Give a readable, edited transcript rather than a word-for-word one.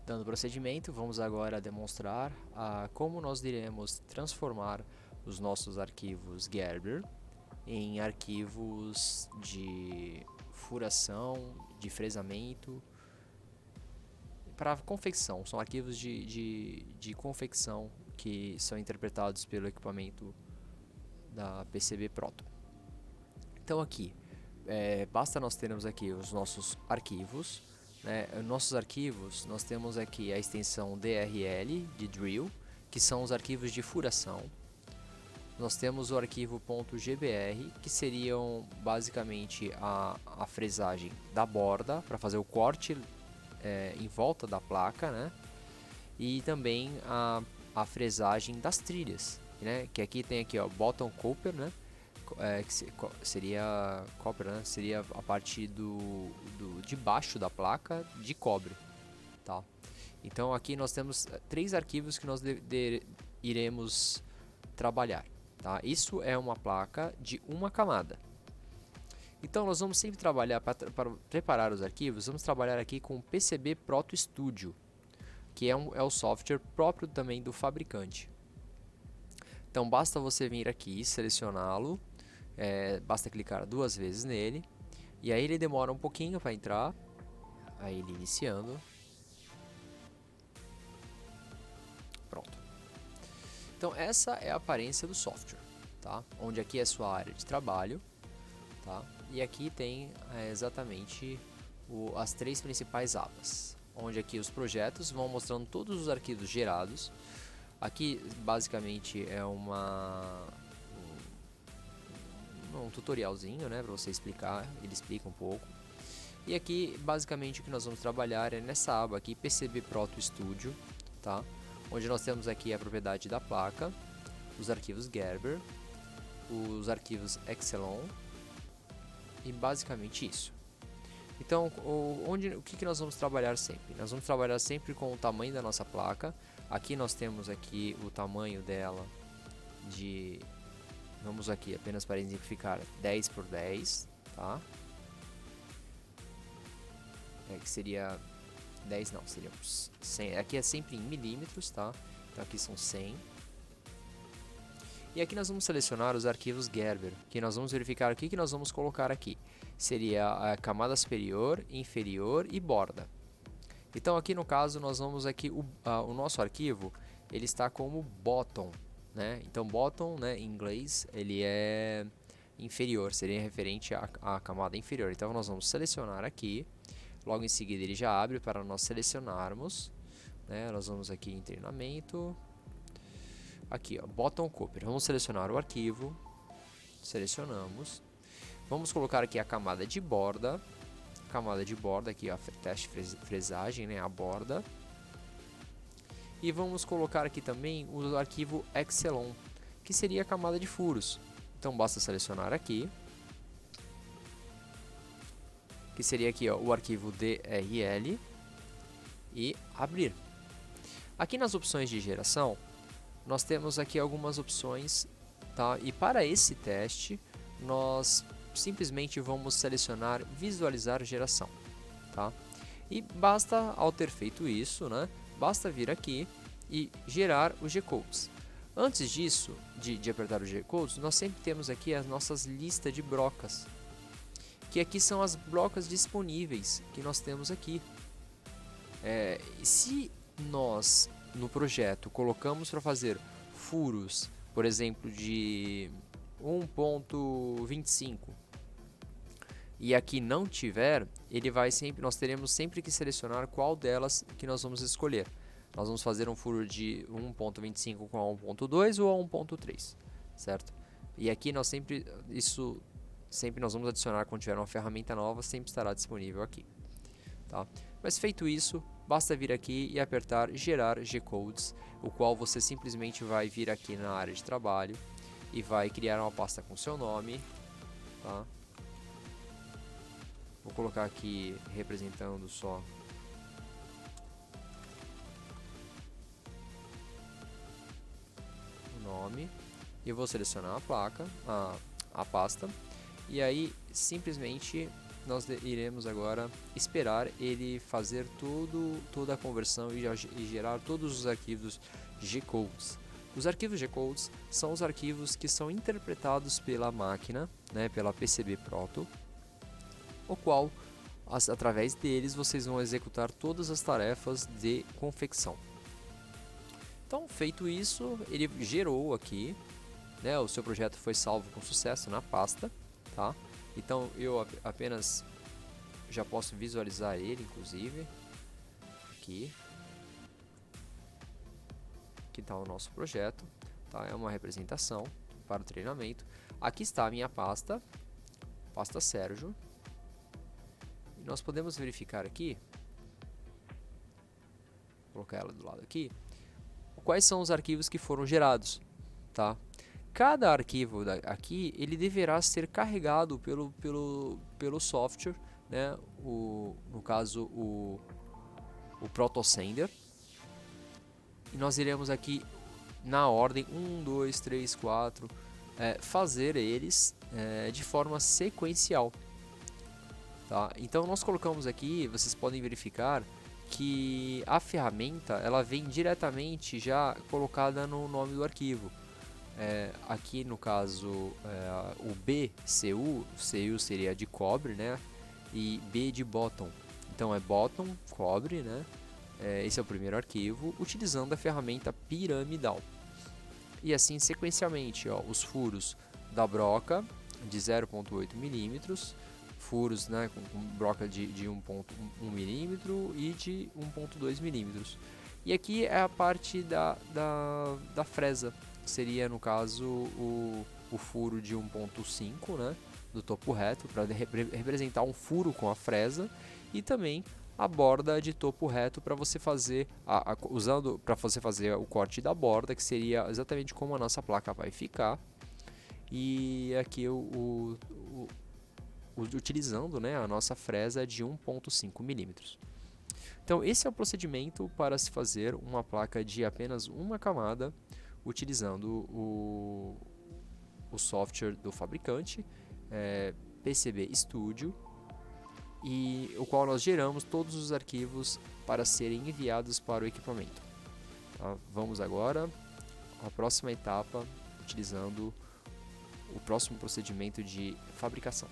Dando procedimento, vamos agora demonstrar como nós iremos transformar os nossos arquivos Gerber em arquivos de furação, de fresamento, para confecção. São arquivos de confecção que são interpretados pelo equipamento da PCB Proton. Então aqui, basta nós termos aqui os nossos arquivos, né? Nossos arquivos, nós temos aqui a extensão DRL, de drill, que são os arquivos de furação. Nós temos o arquivo .gbr, que seriam basicamente a fresagem da borda, para fazer o corte em volta da placa, né? E também a fresagem das trilhas, né? Que aqui tem aqui, ó, bottom copper, né? Que seria copper, né? Seria a parte de baixo da placa de cobre, tá? Então aqui nós temos 3 arquivos que nós iremos trabalhar, tá? Isso é uma placa de uma camada. Então nós vamos sempre trabalhar para preparar os arquivos, vamos trabalhar aqui com o PCB Proto Studio, que é o software próprio também do fabricante. Então basta você vir aqui, selecioná-lo, basta clicar 2 vezes nele, e aí ele demora um pouquinho para entrar, aí ele iniciando. Pronto. Então essa é a aparência do software, tá? Onde aqui é a sua área de trabalho, tá? E aqui tem exatamente as 3 principais abas, onde aqui os projetos vão mostrando todos os arquivos gerados. Aqui basicamente é um tutorialzinho, né, para você explicar, ele explica um pouco. E aqui basicamente o que nós vamos trabalhar é nessa aba aqui, PCB Proto Studio, tá? Onde nós temos aqui a propriedade da placa, os arquivos Gerber, os arquivos Excelon e basicamente isso. Então, o que nós vamos trabalhar sempre? Nós vamos trabalhar sempre com o tamanho da nossa placa. Aqui nós temos aqui o tamanho dela vamos aqui apenas para exemplificar, 10 por 10, tá? Que seria 10 não, seria 100. Aqui é sempre em milímetros, tá? Então aqui são 100. E aqui nós vamos selecionar os arquivos Gerber, que nós vamos verificar o que nós vamos colocar aqui. Seria a camada superior, inferior e borda. Então aqui no caso nós vamos aqui, o nosso arquivo, ele está como bottom, né? Então bottom, né, em inglês, ele é inferior, seria referente à camada inferior. Então nós vamos selecionar aqui, logo em seguida ele já abre para nós selecionarmos, né? Nós vamos aqui em treinamento, aqui ó, bottom copper, vamos selecionar o arquivo, selecionamos, vamos colocar aqui a camada de borda aqui, ó, teste fresagem, né, a borda. E vamos colocar aqui também o arquivo Excelon, que seria a camada de furos. Então basta selecionar aqui, que seria aqui, ó, o arquivo DRL, e abrir. Aqui nas opções de geração, nós temos aqui algumas opções, tá? E para esse teste, nós simplesmente vamos selecionar visualizar geração, tá? E basta, ao ter feito isso, né, basta vir aqui e gerar os G-codes. Antes disso, de apertar os G-codes, nós sempre temos aqui as nossas listas de brocas, que aqui são as brocas disponíveis que nós temos aqui. Se nós no projeto colocamos para fazer furos, por exemplo, de 1.25 e aqui não tiver, nós teremos sempre que selecionar qual delas que nós vamos escolher. Nós vamos fazer um furo de 1.25 com a 1.2 ou a 1.3, certo? E aqui nós sempre nós vamos adicionar quando tiver uma ferramenta nova, sempre estará disponível aqui, tá? Mas feito isso, basta vir aqui e apertar gerar G-codes, o qual você simplesmente vai vir aqui na área de trabalho e vai criar uma pasta com seu nome, tá? Vou colocar aqui representando só o nome e vou selecionar a placa, a pasta, e aí simplesmente nós iremos agora esperar ele fazer toda a conversão e gerar todos os arquivos G-codes. Os arquivos G-codes são os arquivos que são interpretados pela máquina, né, pela PCB Proto, o qual, através deles, vocês vão executar todas as tarefas de confecção. Então, feito isso, ele gerou aqui, né, o seu projeto foi salvo com sucesso na pasta, tá? Então, eu apenas já posso visualizar ele, inclusive, aqui. Aqui está o nosso projeto, tá? É uma representação para o treinamento. Aqui está a minha pasta, pasta Sérgio. E nós podemos verificar aqui, vou colocar ela do lado aqui, quais são os arquivos que foram gerados, tá? Cada arquivo aqui, ele deverá ser carregado pelo software, né? No caso, o ProtoSender. E nós iremos aqui na ordem 1, 2, 3, 4 fazer eles de forma sequencial, tá? Então nós colocamos aqui, vocês podem verificar que a ferramenta ela vem diretamente já colocada no nome do arquivo. Aqui no caso o BCU, CU seria de cobre, né? E B de bottom, então é bottom, cobre, né? Esse é o primeiro arquivo, utilizando a ferramenta piramidal. E assim sequencialmente, ó, os furos da broca de 0,8 milímetros, furos, né, com broca de 1,1 milímetro e de 1,2 milímetros. E aqui é a parte da fresa, que seria no caso o furo de 1,5, né, do topo reto, para representar um furo com a fresa, e também a borda de topo reto para você fazer para você fazer o corte da borda, que seria exatamente como a nossa placa vai ficar. E aqui utilizando, né, a nossa fresa de 1,5 milímetros. Então esse é o procedimento para se fazer uma placa de apenas uma camada, utilizando o software do fabricante, PCB Studio, e o qual nós geramos todos os arquivos para serem enviados para o equipamento. Tá? Vamos agora à próxima etapa, utilizando o próximo procedimento de fabricação.